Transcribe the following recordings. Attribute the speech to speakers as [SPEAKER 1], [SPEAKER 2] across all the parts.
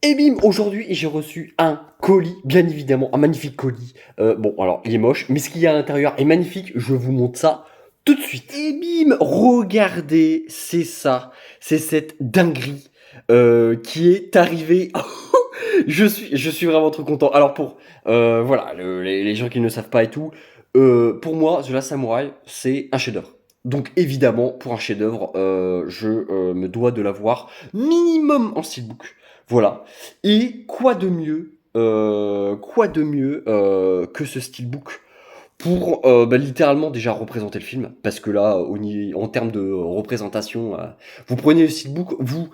[SPEAKER 1] Et bim, aujourd'hui j'ai reçu un colis, bien évidemment, un magnifique colis. Bon, alors il est moche, mais ce qu'il y a à l'intérieur est magnifique. Je vous montre ça tout de suite. Et bim, regardez, c'est ça, c'est cette dinguerie qui est arrivée. Je suis vraiment trop content. Alors pour voilà, les gens qui ne savent pas et tout, pour moi, The Last Samurai, c'est un chef-d'œuvre. Donc évidemment, pour un chef-d'œuvre, je me dois de l'avoir minimum en steelbook. Voilà. Et quoi de mieux que ce steelbook pour littéralement déjà représenter le film, parce que là, en termes de représentation, vous prenez le steelbook, vous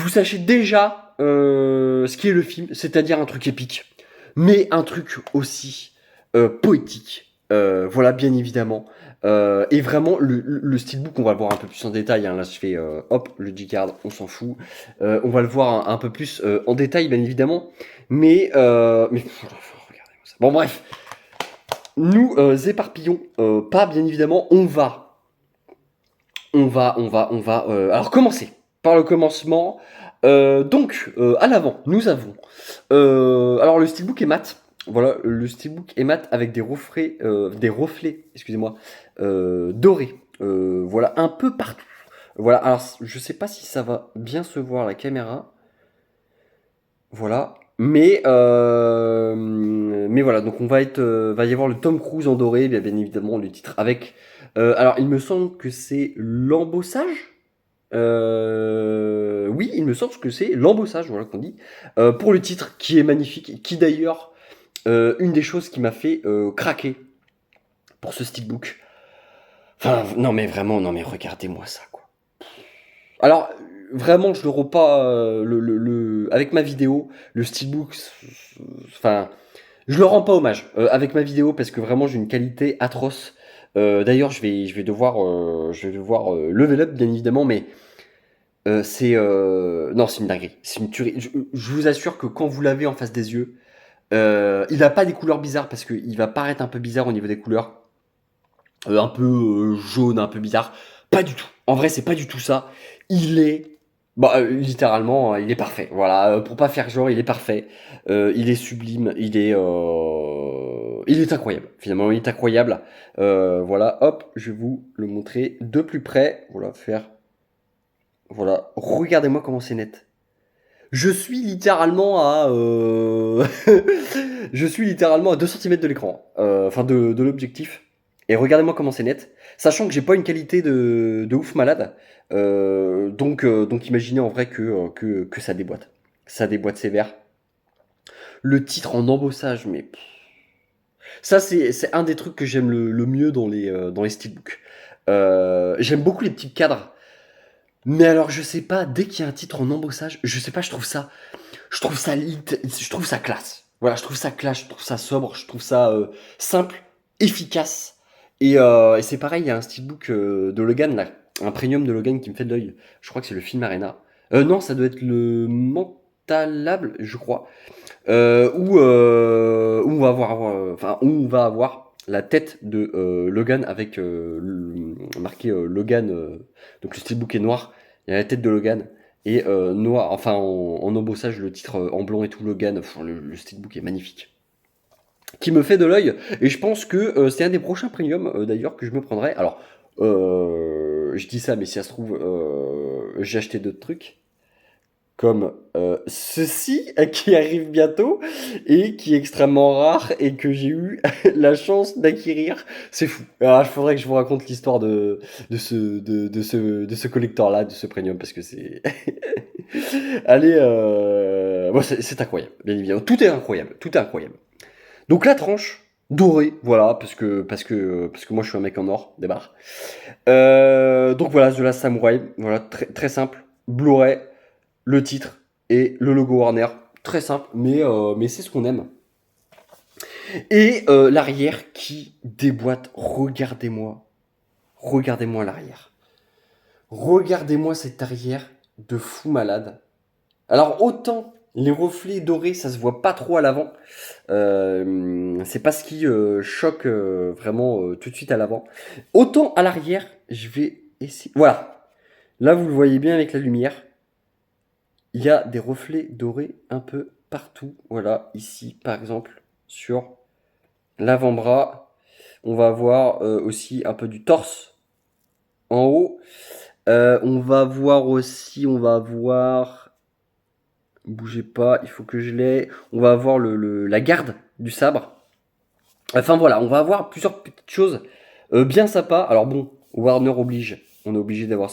[SPEAKER 1] sachez déjà ce qu'est le film, c'est-à-dire un truc épique, mais un truc aussi poétique. Voilà, bien évidemment. Et vraiment, le steelbook, on va le voir un peu plus en détail. Hein. Là, je fais hop, le G-card, on s'en fout. On va le voir un peu plus en détail, bien évidemment. Mais regardez-moi ça. Bon, bref, nous éparpillons pas, bien évidemment. On va alors commencer par le commencement. À l'avant, nous avons. Alors le steelbook est mat. Voilà, le steelbook est mat avec des reflets, excusez-moi, dorés. Voilà, un peu partout. Voilà, alors je sais pas si ça va bien se voir à la caméra. Voilà. Mais voilà, donc va y avoir le Tom Cruise en doré, bien évidemment le titre avec. Alors il me semble que c'est l'embossage. Oui, il me semble que c'est l'embossage, voilà qu'on dit, pour le titre qui est magnifique, qui d'ailleurs, une des choses qui m'a fait craquer pour ce steelbook. Enfin, non mais vraiment, non mais regardez-moi ça, quoi. Alors, vraiment, je le rends pas avec ma vidéo, le steelbook, enfin, je le rends pas hommage avec ma vidéo parce que vraiment j'ai une qualité atroce. D'ailleurs, je vais devoir level up bien évidemment, mais non, c'est une dinguerie, c'est une tuerie. Je vous assure que quand vous l'avez en face des yeux, il a pas des couleurs bizarres parce qu'il va paraître un peu bizarre au niveau des couleurs, un peu jaune, un peu bizarre. Pas du tout. En vrai, c'est pas du tout ça. Il est, littéralement, il est parfait. Voilà, pour pas faire genre, il est parfait. Il est sublime. Il est incroyable. Finalement, il est incroyable. Voilà, hop, je vais vous le montrer de plus près. Voilà, regardez-moi comment c'est net. Je suis littéralement à, je suis littéralement à 2 centimètres de l'écran, enfin de l'objectif. Et regardez-moi comment c'est net. Sachant que j'ai pas une qualité de ouf malade. Donc imaginez en vrai que ça déboîte. Ça déboîte sévère. Le titre en embossage, mais ça c'est un des trucs que j'aime le mieux dans les steelbooks. J'aime beaucoup les petits cadres. Mais alors je sais pas, dès qu'il y a un titre en embossage, je sais pas, je trouve ça classe. Voilà, je trouve ça classe, je trouve ça sobre, je trouve ça simple, efficace. Et c'est pareil, il y a un steelbook de Logan, là, un premium de Logan qui me fait de l'œil. Je crois que c'est le Film Arena. Non, ça doit être le Mentalable, je crois. Où on va avoir la tête de Logan avec marqué Logan. Donc le steelbook est noir. Il y a la tête de Logan et noir, enfin en embossage le titre en blanc et tout Logan. Enfin, le steelbook est magnifique. Qui me fait de l'œil et je pense que c'est un des prochains premium d'ailleurs que je me prendrai. Alors je dis ça, mais si ça se trouve j'ai acheté d'autres trucs comme ceci qui arrive bientôt et qui est extrêmement rare et que j'ai eu la chance d'acquérir. C'est fou. Alors, il faudrait que je vous raconte l'histoire de ce collector-là, de ce premium, parce que c'est... Allez, bon, c'est incroyable, bien évidemment. Tout est incroyable, tout est incroyable. Donc la tranche dorée, voilà, parce que moi je suis un mec en or, des barres. Donc voilà, The Last Samurai, voilà, très, très simple. Blu-ray, le titre et le logo Warner. Très simple, mais c'est ce qu'on aime. Et l'arrière qui déboîte. Regardez-moi. Regardez-moi l'arrière. Regardez-moi cet arrière de fou malade. Alors autant les reflets dorés, ça se voit pas trop à l'avant. C'est pas ce qui choque vraiment tout de suite à l'avant. Autant à l'arrière, je vais essayer. Voilà. Là, vous le voyez bien avec la lumière. il y a des reflets dorés un peu partout. Voilà, ici, par exemple, sur l'avant-bras. On va avoir aussi un peu du torse en haut. On va voir aussi, on va voir, bougez pas, il faut que je l'ai. On va avoir la garde du sabre. Enfin voilà, on va avoir plusieurs petites choses bien sympas. Alors bon, Warner oblige. On est obligé d'avoir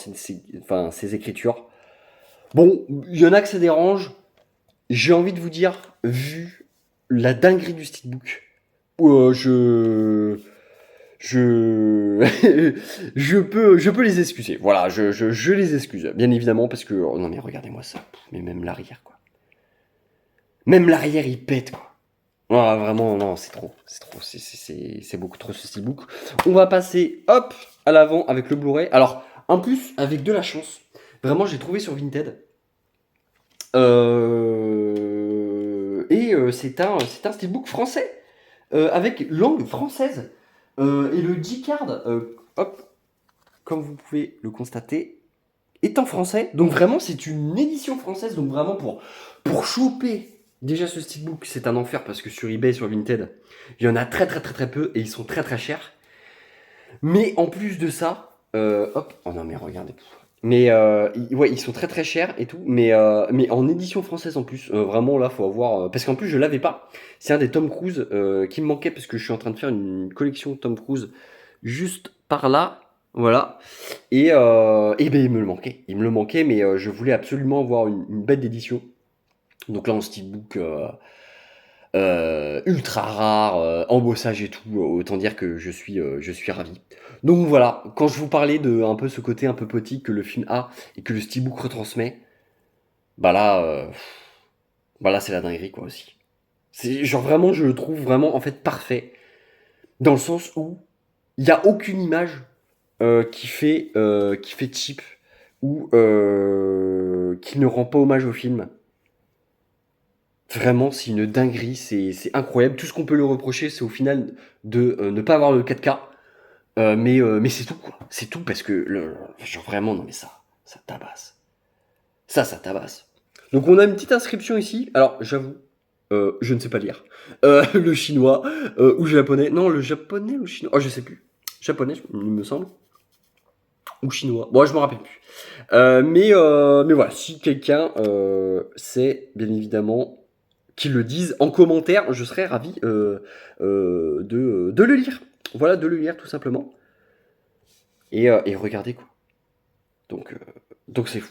[SPEAKER 1] enfin, ces écritures. Bon, il y en a que ça dérange. J'ai envie de vous dire, vu la dinguerie du steelbook, je, je peux les excuser. Voilà, je les excuse, bien évidemment, parce que, oh non mais regardez-moi ça, mais même l'arrière, quoi. Même l'arrière, il pète, quoi. Ah, vraiment, non, c'est trop, c'est beaucoup trop ce steelbook. On va passer, hop, à l'avant avec le Blu-ray. Alors, en plus, avec de la chance, vraiment, j'ai trouvé sur Vinted. C'est un steelbook français, avec langue française. Et le G-Card, hop, comme vous pouvez le constater, est en français. Donc vraiment, c'est une édition française. Donc vraiment, pour choper déjà ce steelbook, c'est un enfer parce que sur eBay, sur Vinted, il y en a très très très très peu et ils sont très très chers. Mais en plus de ça, hop, oh non mais regardez. Mais ouais, ils sont très très chers et tout, mais en édition française en plus, vraiment là, faut avoir. Parce qu'en plus, je l'avais pas. C'est un des Tom Cruise qui me manquait parce que je suis en train de faire une collection Tom Cruise juste par là, voilà. Et ben il me le manquait. Il me le manquait, mais je voulais absolument avoir une bête d'édition. Donc là, en steelbook ultra rare, embossage et tout, autant dire que je suis ravi. Donc voilà, quand je vous parlais de un peu ce côté un peu poétique que le film a et que le steelbook retransmet, bah là, bah là c'est la dinguerie quoi aussi. C'est genre vraiment, je le trouve vraiment en fait parfait dans le sens où il y a aucune image qui fait cheap ou qui ne rend pas hommage au film. Vraiment, c'est une dinguerie, c'est incroyable. Tout ce qu'on peut lui reprocher, c'est au final de ne pas avoir le 4K. Mais c'est tout, quoi. C'est tout parce que, genre vraiment, non mais ça tabasse. Ça tabasse. Donc on a une petite inscription ici. Alors, j'avoue, je ne sais pas lire. Le chinois ou japonais. Non, le japonais ou le chinois. Oh, je sais plus. Japonais, il me semble. Ou chinois. Bon, je me rappelle plus. Mais voilà, si quelqu'un sait, bien évidemment, qu'ils le disent en commentaire, je serais ravi de le lire. Voilà, de le lire tout simplement. Et regardez quoi. Donc, euh, donc c'est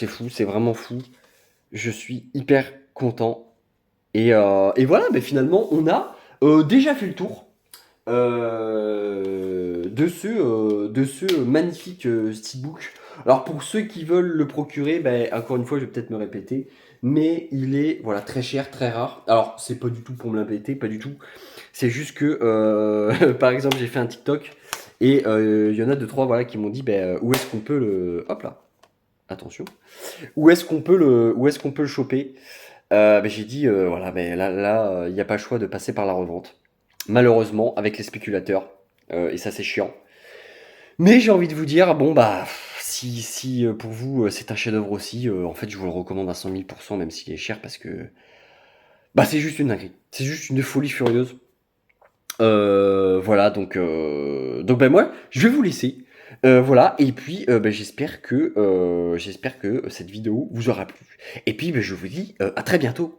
[SPEAKER 1] fou, c'est vraiment fou. Je suis hyper content. Et voilà, ben finalement, on a déjà fait le tour de ce magnifique steelbook. Alors pour ceux qui veulent le procurer, ben, encore une fois, je vais peut-être me répéter, mais il est voilà très cher, très rare. Alors c'est pas du tout pour me l'embêter, pas du tout. C'est juste que par exemple, j'ai fait un TikTok et il y en a deux trois voilà qui m'ont dit ben, où est-ce qu'on peut le hop là. Attention. Où est-ce qu'on peut le choper? Ben, j'ai dit voilà, ben là, il n'y a pas le choix de passer par la revente. Malheureusement, avec les spéculateurs. Et ça, c'est chiant. Mais j'ai envie de vous dire, bon, bah, si pour vous, c'est un chef-d'œuvre aussi, en fait, je vous le recommande à 100 000%, même s'il est cher, parce que bah, c'est juste une dinguerie. C'est juste une folie furieuse. Voilà, donc ben moi, je vais vous laisser. Voilà, et puis ben, j'espère que cette vidéo vous aura plu. Et puis ben, je vous dis à très bientôt.